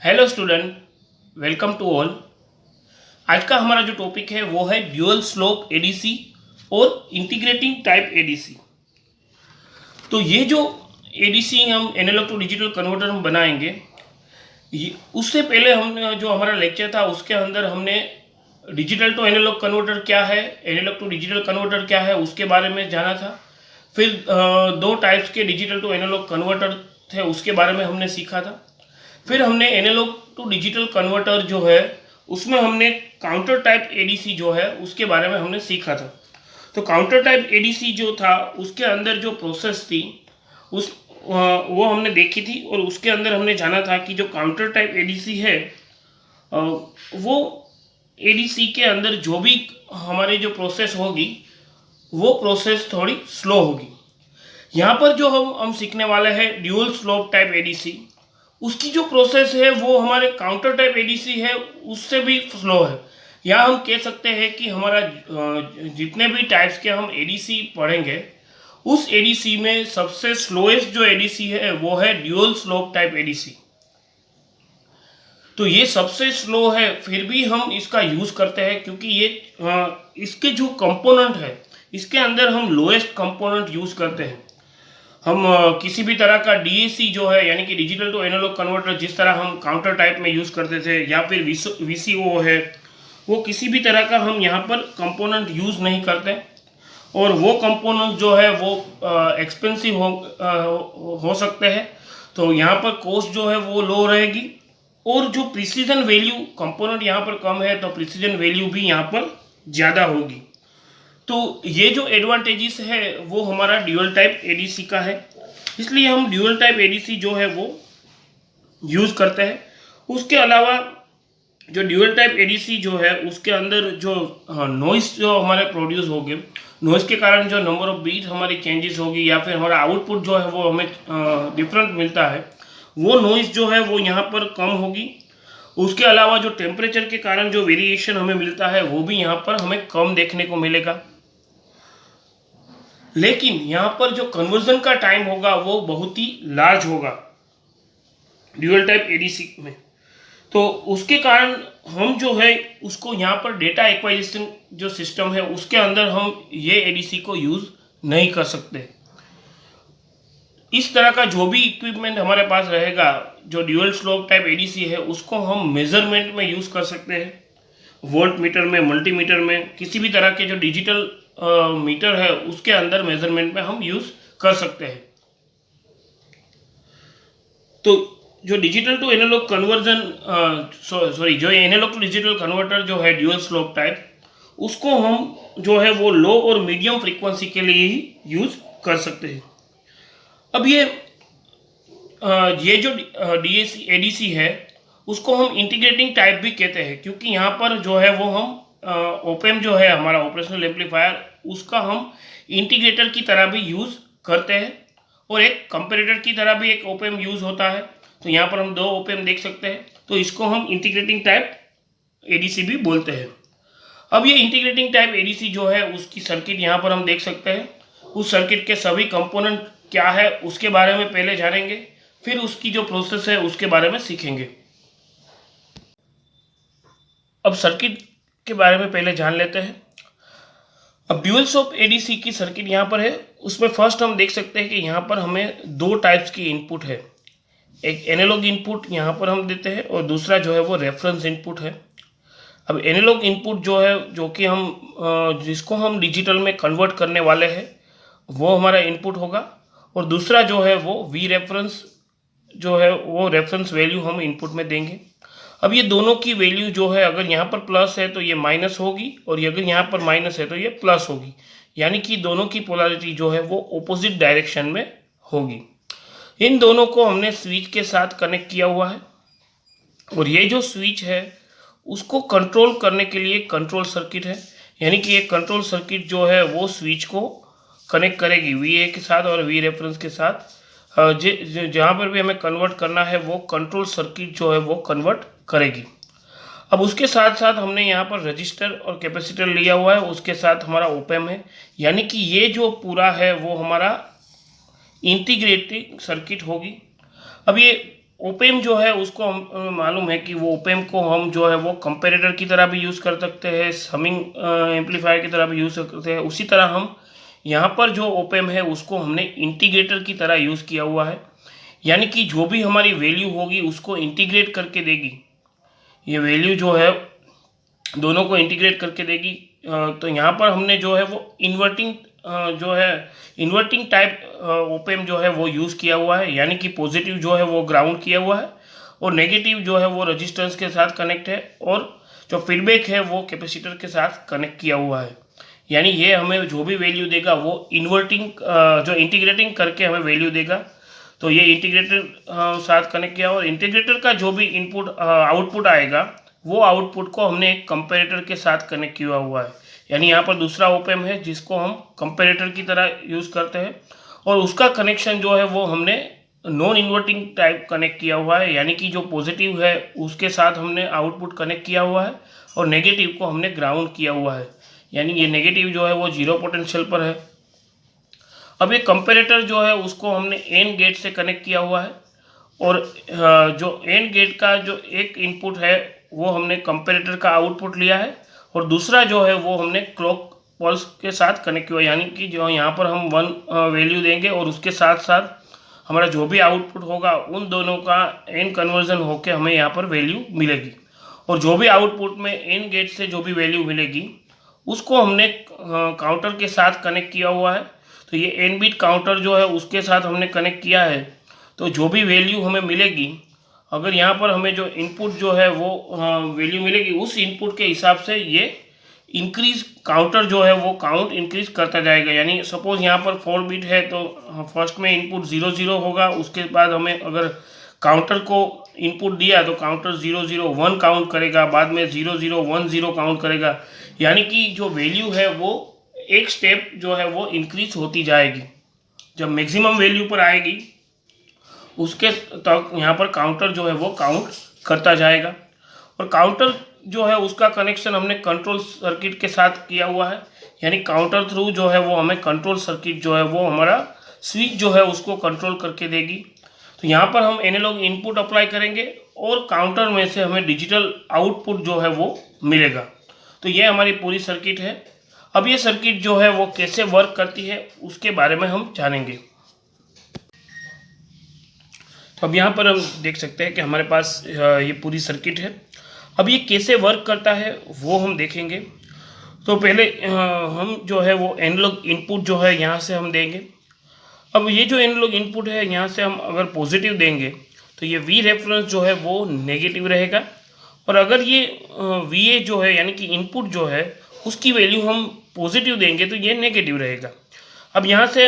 Hello student, welcome to all. आज का हमारा जो टॉपिक है वो है ड्यूअल स्लोप एडीसी और इंटीग्रेटिंग टाइप एडीसी। तो ये जो एडीसी हम एनालॉग टू डिजिटल कन्वर्टर हम बनाएंगे, ये उससे पहले हमने जो हमारा लेक्चर था उसके अंदर हमने डिजिटल टू एनालॉग कन्वर्टर क्या है, एनालॉग टू डिजिटल कन्वर्टर क्या है उसके बारे में जाना था। फिर दो टाइप्स के डिजिटल टू एनालॉग कन्वर्टर थे उसके बारे में हमने सीखा था। फिर हमने एनालॉग टू डिजिटल कन्वर्टर जो है उसमें हमने काउंटर टाइप एडीसी जो है उसके बारे में हमने सीखा था। तो काउंटर टाइप एडीसी जो था उसके अंदर जो प्रोसेस थी उस वो हमने देखी थी, और उसके अंदर हमने जाना था कि जो काउंटर टाइप एडीसी है वो एडीसी के अंदर जो भी हमारी जो प्रोसेस होगी वो प्रोसेस थोड़ी स्लो होगी। यहाँ पर जो हम सीखने वाले हैं ड्यूअल स्लोप टाइप एडीसी, उसकी जो प्रोसेस है वो हमारे काउंटर टाइप एडीसी है उससे भी स्लो है। या हम कह सकते हैं कि हमारा जितने भी टाइप्स के हम एडीसी पढ़ेंगे उस एडीसी में सबसे स्लोएस्ट जो एडीसी है वो है ड्यूअल स्लोप टाइप एडीसी। तो ये सबसे स्लो है, फिर भी हम इसका यूज़ करते हैं क्योंकि ये इसके जो कंपोनेंट है इसके अंदर हम लोएस्ट कंपोनेंट यूज़ करते हैं। हम किसी भी तरह का डीएसी जो है यानी कि डिजिटल टू एनालॉग कन्वर्टर जिस तरह हम काउंटर टाइप में यूज़ करते थे या फिर वीसीओ है, वो किसी भी तरह का हम यहाँ पर कंपोनेंट यूज़ नहीं करते। और वो कंपोनेंट जो है वो एक्सपेंसिव हो सकते हैं, तो यहाँ पर कॉस्ट जो है वो लो रहेगी। और जो प्रिसीजन वैल्यू कंपोनेंट यहाँ पर कम है तो प्रिसीजन वैल्यू भी यहाँ पर ज़्यादा होगी। तो ये जो एडवांटेजेस है वो हमारा ड्यूअल टाइप एडीसी का है, इसलिए हम ड्यूअल टाइप एडीसी जो है वो यूज़ करते हैं। उसके अलावा जो ड्यूअल टाइप एडीसी जो है उसके अंदर जो नॉइस जो हमारे प्रोड्यूस होंगे, नॉइस के कारण जो नंबर ऑफ बीट हमारी चेंजेस होगी या फिर हमारा आउटपुट जो है वो हमें डिफरेंट मिलता है, वो नॉइस जो है वो यहाँ पर कम होगी। उसके अलावा जो टेम्परेचर के कारण जो वेरिएशन हमें मिलता है वो भी यहाँ पर हमें कम देखने को मिलेगा। लेकिन यहाँ पर जो कन्वर्जन का टाइम होगा वो बहुत ही लार्ज होगा ड्यूअल टाइप एडीसी में। तो उसके कारण हम जो है उसको यहाँ पर डेटा एक्वाजिशन जो सिस्टम है उसके अंदर हम ये एडीसी को यूज़ नहीं कर सकते। इस तरह का जो भी इक्विपमेंट हमारे पास रहेगा जो ड्यूअल स्लोप टाइप एडीसी है उसको हम मेजरमेंट में यूज़ कर सकते हैं, वोल्ट मीटर में, मल्टीमीटर में, किसी भी तरह के जो डिजिटल मीटर है उसके अंदर मेजरमेंट में हम यूज़ कर सकते हैं। तो जो डिजिटल टू एनालॉग कन्वर्जन जो एनालॉग टू डिजिटल कन्वर्टर जो है ड्यूअल स्लोप टाइप, उसको हम जो है वो लो और मीडियम फ्रीक्वेंसी के लिए ही यूज़ कर सकते हैं। अब ये जो डीएसी एडीसी है उसको हम इंटीग्रेटिंग टाइप भी कहते हैं, क्योंकि यहाँ पर जो है वो हम ओपेम जो है हमारा ऑपरेशनल एम्पलीफायर उसका हम इंटीग्रेटर की तरह भी यूज़ करते हैं, और एक कंपैरेटर की तरह भी एक ओपेम यूज़ होता है। तो यहाँ पर हम दो ओपेम देख सकते हैं, तो इसको हम इंटीग्रेटिंग टाइप एडीसी भी बोलते हैं। अब ये इंटीग्रेटिंग टाइप एडीसी जो है उसकी सर्किट यहाँ पर हम देख सकते हैं। उस सर्किट के सभी कंपोनेंट क्या है उसके बारे में पहले जानेंगे, फिर उसकी जो प्रोसेस है उसके बारे में सीखेंगे। अब सर्किट के बारे में पहले जान लेते हैं। अब ड्यूअल स्लोप एडीसी की सर्किट यहाँ पर है, उसमें फर्स्ट हम देख सकते हैं कि यहाँ पर हमें दो टाइप्स की इनपुट है। एक एनालॉग इनपुट यहाँ पर हम देते हैं और दूसरा जो है वो रेफरेंस इनपुट है। अब एनालॉग इनपुट जो है जो कि हम जिसको हम डिजिटल में कन्वर्ट करने वाले हैं वो हमारा इनपुट होगा, और दूसरा जो है वो वी रेफरेंस जो है वो रेफरेंस वैल्यू हम इनपुट में देंगे। अब ये दोनों की वैल्यू जो है अगर यहाँ पर प्लस है तो ये माइनस होगी, और अगर यहाँ पर माइनस है तो ये प्लस होगी, यानी कि दोनों की पोलैरिटी जो है वो ऑपोजिट डायरेक्शन में होगी। इन दोनों को हमने स्विच के साथ कनेक्ट किया हुआ है, और ये जो स्विच है उसको कंट्रोल करने के लिए कंट्रोल सर्किट है, यानी कि ये कंट्रोल सर्किट जो है वो स्विच को कनेक्ट करेगी वी के साथ और वी रेफरेंस के साथ। जहाँ पर भी हमें कन्वर्ट करना है वो कंट्रोल सर्किट जो है वो कन्वर्ट करेगी। अब उसके साथ साथ हमने यहाँ पर रजिस्टर और कैपेसिटर लिया हुआ है, उसके साथ हमारा ओपेम है, यानी कि ये जो पूरा है वो हमारा इंटीग्रेटेड सर्किट होगी। अब ये ओपेम जो है उसको हम मालूम है कि वो ओपेम को हम जो है वो कंपेरेटर की तरह भी यूज़ कर सकते हैं, समिंग एम्पलीफायर की तरह भी यूज़ कर सकते हैं। उसी तरह हम यहाँ पर जो ओपेम है उसको हमने इंटीग्रेटर की तरह यूज़ किया हुआ है, यानी कि जो भी हमारी वैल्यू होगी उसको इंटीग्रेट करके देगी। ये वैल्यू जो है दोनों को इंटीग्रेट करके देगी। तो यहाँ पर हमने जो है वो जो है इन्वर्टिंग टाइप ओपेम जो है वो यूज़ किया हुआ है, यानी कि पॉजिटिव जो है वो ग्राउंड किया हुआ है और नेगेटिव जो है वो रजिस्टेंस के साथ कनेक्ट है और जो फीडबैक है वो कैपेसिटर के साथ कनेक्ट किया हुआ है। यानी ये हमें जो भी वैल्यू देगा वो इन्वर्टिंग जो इंटीग्रेटिंग करके हमें वैल्यू देगा। तो ये इंटीग्रेटर साथ कनेक्ट किया और इंटीग्रेटर का जो भी इनपुट आउटपुट आएगा वो आउटपुट को हमने एक कंपेरेटर के साथ कनेक्ट किया हुआ है। यानी यहाँ पर दूसरा ओपेम है जिसको हम कंपेरेटर की तरह यूज़ करते हैं और उसका कनेक्शन जो है वो हमने नॉन इन्वर्टिंग टाइप कनेक्ट किया हुआ है, यानी कि जो पॉजिटिव है उसके साथ हमने आउटपुट कनेक्ट किया हुआ है और नेगेटिव को हमने ग्राउंड किया हुआ है, यानी ये नेगेटिव जो है वो जीरो पोटेंशियल पर है। अब ये कंपेरेटर जो है उसको हमने एंड गेट से कनेक्ट किया हुआ है और जो एंड गेट का जो एक इनपुट है वो हमने कंपेरेटर का आउटपुट लिया है और दूसरा जो है वो हमने क्लॉक पल्स के साथ कनेक्ट किया, यानी कि जो यहाँ पर हम 1 वैल्यू देंगे और उसके साथ साथ हमारा जो भी आउटपुट होगा उन दोनों का एंड कन्वर्जन होकर हमें यहाँ पर वैल्यू मिलेगी और जो भी आउटपुट में एंड गेट से जो भी वैल्यू मिलेगी उसको हमने काउंटर के साथ कनेक्ट किया हुआ है। तो ये एन बिट काउंटर जो है उसके साथ हमने कनेक्ट किया है। तो जो भी वैल्यू हमें मिलेगी, अगर यहाँ पर हमें जो इनपुट जो है वो वैल्यू मिलेगी उस इनपुट के हिसाब से ये इंक्रीज काउंटर जो है वो काउंट इंक्रीज करता जाएगा। यानी सपोज यहाँ पर 4 बिट है तो फर्स्ट में इनपुट 0 0 होगा, उसके बाद हमें अगर काउंटर को इनपुट दिया तो काउंटर 0 0 1 काउंट करेगा, बाद में 0 0 1 0 काउंट करेगा, यानी कि जो वैल्यू है वो एक स्टेप जो है वो इंक्रीज होती जाएगी। जब मैक्सिमम वैल्यू पर आएगी उसके तक यहाँ पर काउंटर जो है वो काउंट करता जाएगा और काउंटर जो है उसका कनेक्शन हमने कंट्रोल सर्किट के साथ किया हुआ है, यानी काउंटर थ्रू जो है वो हमें कंट्रोल सर्किट जो है वो हमारा स्विच जो है उसको कंट्रोल करके देगी। तो यहाँ पर हम एनालॉग इनपुट अप्लाई करेंगे और काउंटर में से हमें डिजिटल आउटपुट जो है वो मिलेगा। तो ये हमारी पूरी सर्किट है। अब ये सर्किट जो है वो कैसे वर्क करती है उसके बारे में हम जानेंगे। तो अब यहाँ पर हम देख सकते हैं कि हमारे पास ये पूरी सर्किट है। अब ये कैसे वर्क करता है वो हम देखेंगे। तो पहले हम जो है वो एनालॉग इनपुट जो है यहाँ से हम देंगे। अब ये जो एनालॉग इनपुट है यहाँ से हम अगर पॉजिटिव देंगे तो ये वी रेफरेंस जो है वो नेगेटिव रहेगा और अगर ये वी ए जो है यानी कि इनपुट जो है उसकी वैल्यू हम पॉजिटिव देंगे तो ये नेगेटिव रहेगा। अब यहाँ से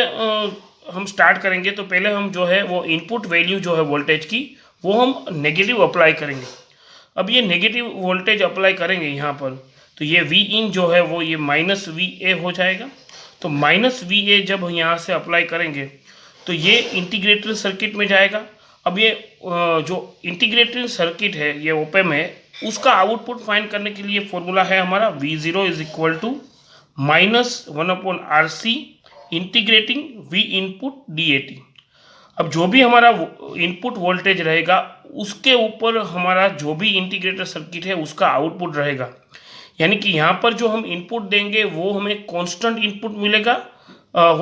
हम स्टार्ट करेंगे तो पहले हम जो है वो इनपुट वैल्यू जो है वोल्टेज की वो हम नेगेटिव अप्लाई करेंगे। अब ये नेगेटिव वोल्टेज अप्लाई करेंगे यहाँ पर तो ये वी इन जो है वो ये माइनस वी ए हो जाएगा। तो माइनस वी ए जब यहाँ से अप्लाई करेंगे तो ये इंटीग्रेटेड सर्किट में जाएगा। अब ये जो इंटीग्रेटेड सर्किट है ये ओपेम है उसका आउटपुट फाइंड करने के लिए फॉर्मूला है हमारा V zero is equal to -1/RC integrating V input DAT। अब जो भी हमारा इनपुट वोल्टेज रहेगा उसके ऊपर हमारा जो भी इंटीग्रेटेड सर्किट है उसका आउटपुट रहेगा, यानी कि यहाँ पर जो हम इनपुट देंगे वो हमें कांस्टेंट इनपुट मिलेगा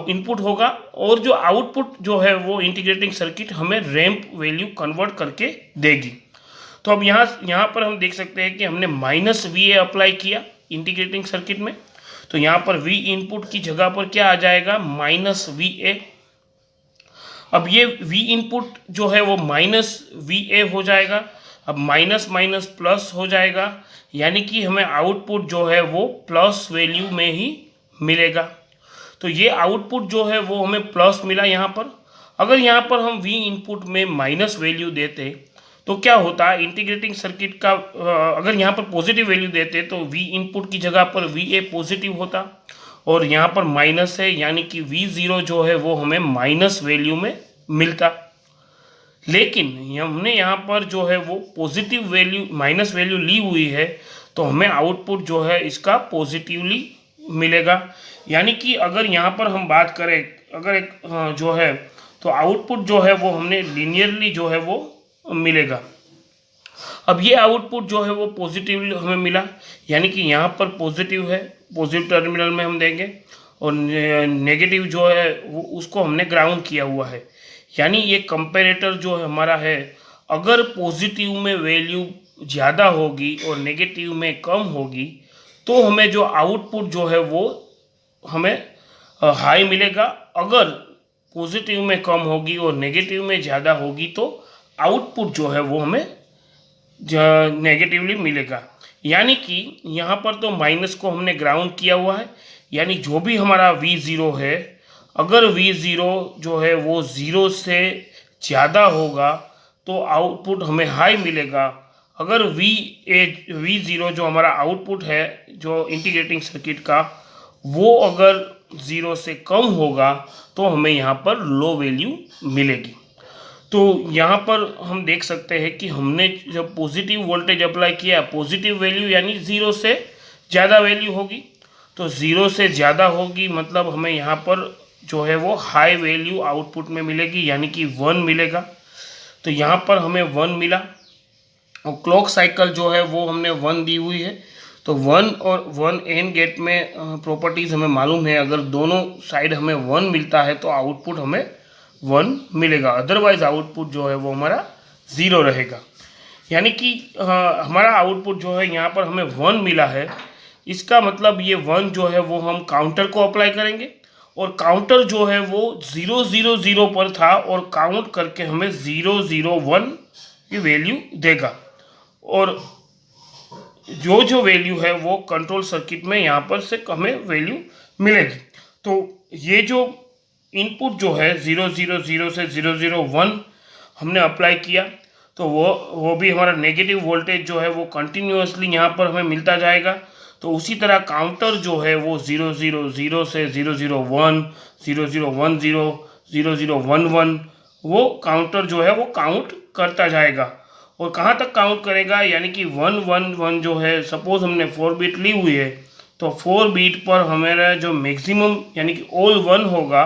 इनपुट होगा और जो आउटपुट जो है वो इंटीग्रेटिंग सर्किट हमें रैंप वैल्यू कन्वर्ट करके देगी। तो अब यहाँ पर हम देख सकते हैं कि हमने माइनस वी ए अप्लाई किया इंटीग्रेटिंग सर्किट में, तो यहाँ पर वी इनपुट की जगह पर क्या आ जाएगा माइनस वी ए। अब ये वी इनपुट जो है वो माइनस वी ए हो जाएगा। अब माइनस माइनस प्लस हो जाएगा, यानी कि हमें आउटपुट जो है वो प्लस वैल्यू में ही मिलेगा। तो ये आउटपुट जो है वो हमें प्लस मिला यहाँ पर। अगर यहाँ पर हम वी इनपुट में माइनस वैल्यू देते तो क्या होता, इंटीग्रेटिंग सर्किट का अगर यहाँ पर पॉजिटिव वैल्यू देते तो वी इनपुट की जगह पर वी ए पॉजिटिव होता और यहाँ पर माइनस है, यानी कि वी ज़ीरो जो है वो हमें माइनस वैल्यू में मिलता। लेकिन हमने यहाँ पर जो है वो पॉजिटिव वैल्यू माइनस वैल्यू ली हुई है तो हमें आउटपुट जो है इसका पॉजिटिवली मिलेगा। यानी कि अगर यहाँ पर हम बात करें अगर एक जो है तो आउटपुट जो है वो हमने लीनियरली जो है वो मिलेगा। अब ये आउटपुट जो है वो पॉजिटिव हमें मिला, यानी कि यहाँ पर पॉजिटिव है, पॉजिटिव टर्मिनल में हम देंगे, और नेगेटिव जो है वो उसको हमने ग्राउंड किया हुआ है। यानी ये कंपैरेटर जो हमारा है, अगर पॉजिटिव में वैल्यू ज़्यादा होगी और नेगेटिव में कम होगी तो हमें जो आउटपुट जो है वो हमें हाई मिलेगा। अगर पॉजिटिव में कम होगी और नेगेटिव में ज़्यादा होगी तो आउटपुट जो है वो हमें नेगेटिवली मिलेगा। यानी कि यहाँ पर तो माइनस को हमने ग्राउंड किया हुआ है, यानी जो भी हमारा V0 है, अगर V0 जो है वो 0 से ज़्यादा होगा तो आउटपुट हमें हाई मिलेगा। अगर V0 जो हमारा आउटपुट है जो इंटीग्रेटिंग सर्किट का, वो अगर 0 से कम होगा तो हमें यहाँ पर लो वैल्यू मिलेगी। तो यहाँ पर हम देख सकते हैं कि हमने जब पॉजिटिव वोल्टेज अप्लाई किया, पॉजिटिव वैल्यू यानी 0 से ज़्यादा वैल्यू होगी, तो 0 से ज़्यादा होगी मतलब हमें यहाँ पर जो है वो हाई वैल्यू आउटपुट में मिलेगी, यानी कि 1 मिलेगा। तो यहाँ पर हमें 1 मिला, और क्लॉक साइकिल जो है वो हमने 1 दी हुई है। तो 1 और 1 एंड गेट में प्रॉपर्टीज़ हमें मालूम है, अगर दोनों साइड हमें 1 मिलता है तो आउटपुट हमें 1 मिलेगा, अदरवाइज आउटपुट जो है वो हमारा 0 रहेगा। यानी कि हमारा आउटपुट जो है यहाँ पर हमें 1 मिला है, इसका मतलब ये 1 जो है वो हम काउंटर को अप्लाई करेंगे, और काउंटर जो है वो 0 0 0 पर था और काउंट करके हमें 0 0 1 की वैल्यू देगा, और जो वैल्यू है वो कंट्रोल सर्किट में यहाँ पर से हमें वैल्यू मिलेगी। तो ये जो इनपुट जो है 0 0 0 से 0 0 1 हमने अप्लाई किया, तो वो भी हमारा नेगेटिव वोल्टेज जो है वो कंटिन्यूसली यहाँ पर हमें मिलता जाएगा। तो उसी तरह काउंटर जो है वो 0 0 0 से 0 0 1 0 0 1 0 0 0 1 1 वो काउंटर जो है वो काउंट करता जाएगा। और कहाँ तक काउंट करेगा, यानी कि 1 1 1 जो है, सपोज हमने 4 बीट ली हुई है, तो 4 बीट पर हमारा जो मैक्सिमम यानी कि ऑल 1 होगा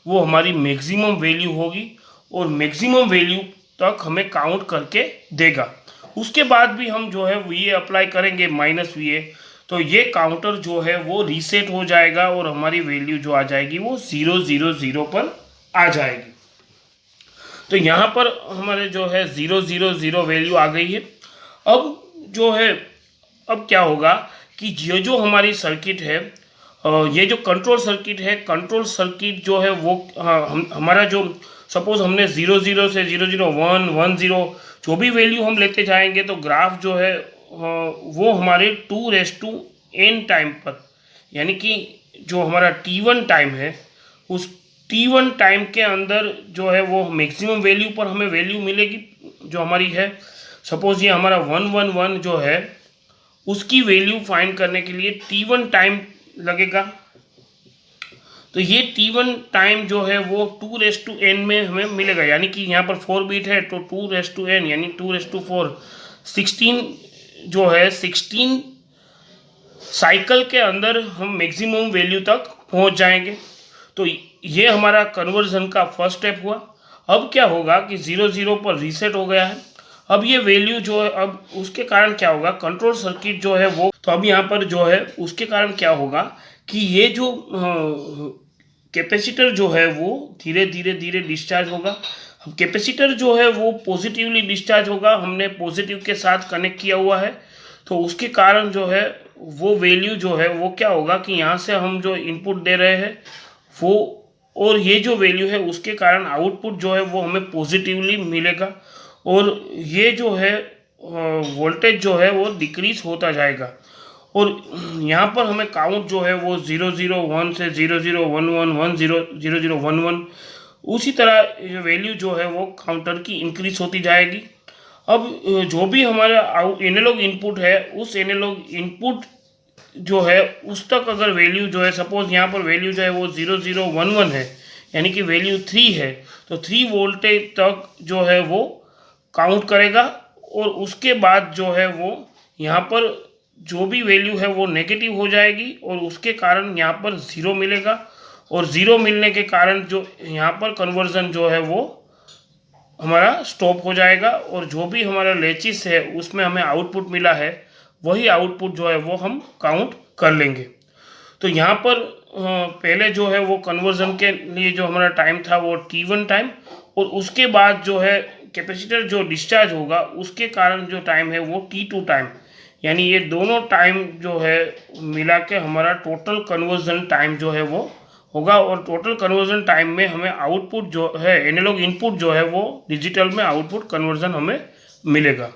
वो हमारी मैक्सिमम वैल्यू होगी, और मैक्सिमम वैल्यू तक हमें काउंट करके देगा। उसके बाद भी हम जो है ये अप्लाई करेंगे -VA, तो ये काउंटर जो है वो रीसेट हो जाएगा और हमारी वैल्यू जो आ जाएगी वो 0 0 0 पर आ जाएगी। तो यहाँ पर हमारे जो है 0 0 0 वैल्यू आ गई है। अब जो है, अब क्या होगा कि ये जो हमारी सर्किट है, ये जो कंट्रोल सर्किट है, कंट्रोल सर्किट जो है वो हमारा जो सपोज हमने 0 0 से 0 0 1 1 0 जो भी वैल्यू हम लेते जाएंगे, तो ग्राफ जो है वो हमारे 2n टाइम पर, यानी कि जो हमारा T1 टाइम है, उस T1 टाइम के अंदर जो है वो मैक्सिमम वैल्यू पर हमें वैल्यू मिलेगी जो हमारी है। सपोज ये हमारा 111 जो है, उसकी वैल्यू फाइंड करने के लिए T1 टाइम लगेगा। तो ये T1 टाइम जो है वो 2n में हमें मिलेगा, यानी कि यहाँ पर 4 बीट है तो 2n यानी 2/4 16 जो है 16 साइकिल के अंदर हम मैक्सिमम वैल्यू तक पहुँच जाएंगे। तो ये हमारा कन्वर्जन का फर्स्ट स्टेप हुआ। अब क्या होगा कि 0 0 पर रीसेट हो गया है। अब ये वैल्यू जो है, अब उसके कारण क्या होगा, कंट्रोल सर्किट जो है वो, तो अब यहाँ पर जो है उसके कारण क्या होगा कि ये जो कैपेसिटर जो है वो धीरे धीरे डिस्चार्ज होगा। अब कैपेसिटर जो है वो पॉजिटिवली डिस्चार्ज होगा, हमने पॉजिटिव के साथ कनेक्ट किया हुआ है, तो उसके कारण जो है वो वैल्यू जो है वो क्या होगा कि यहाँ से हम जो इनपुट दे रहे हैं वो, और ये जो वैल्यू है उसके कारण आउटपुट जो है वो हमें पॉजिटिवली मिलेगा, और ये जो है वोल्टेज जो है वो डिक्रीज होता जाएगा। और यहाँ पर हमें काउंट जो है वो 0 0 1 से 0 0 1 1 1 0 0 0 1 1 उसी तरह वैल्यू जो है वो काउंटर की इंक्रीज होती जाएगी। अब जो भी हमारा एनालॉग इनपुट है, उस एनालॉग इनपुट जो है उस तक अगर वैल्यू जो है, सपोज यहाँ पर वैल्यू जो है वो 0 0 1 1 है, यानी कि वैल्यू 3 है, तो 3 वोल्टेज तक जो है वो काउंट करेगा, और उसके बाद जो है वो यहाँ पर जो भी वैल्यू है वो नेगेटिव हो जाएगी, और उसके कारण यहाँ पर 0 मिलेगा, और 0 मिलने के कारण जो यहाँ पर कन्वर्जन जो है वो हमारा स्टॉप हो जाएगा और जो भी हमारा लेचिस है उसमें हमें आउटपुट मिला है वही आउटपुट जो है वो हम काउंट कर लेंगे। तो यहाँ पर पहले जो है वो कन्वर्जन के लिए जो हमारा टाइम था वो T1 टाइम, और उसके बाद जो है कैपेसिटर जो डिस्चार्ज होगा उसके कारण जो टाइम है वो T2 टाइम, यानी ये दोनों टाइम जो है मिला के हमारा टोटल कन्वर्जन टाइम जो है वो होगा। और टोटल कन्वर्जन टाइम में हमें आउटपुट जो है एनालॉग इनपुट जो है वो डिजिटल में आउटपुट कन्वर्जन हमें मिलेगा।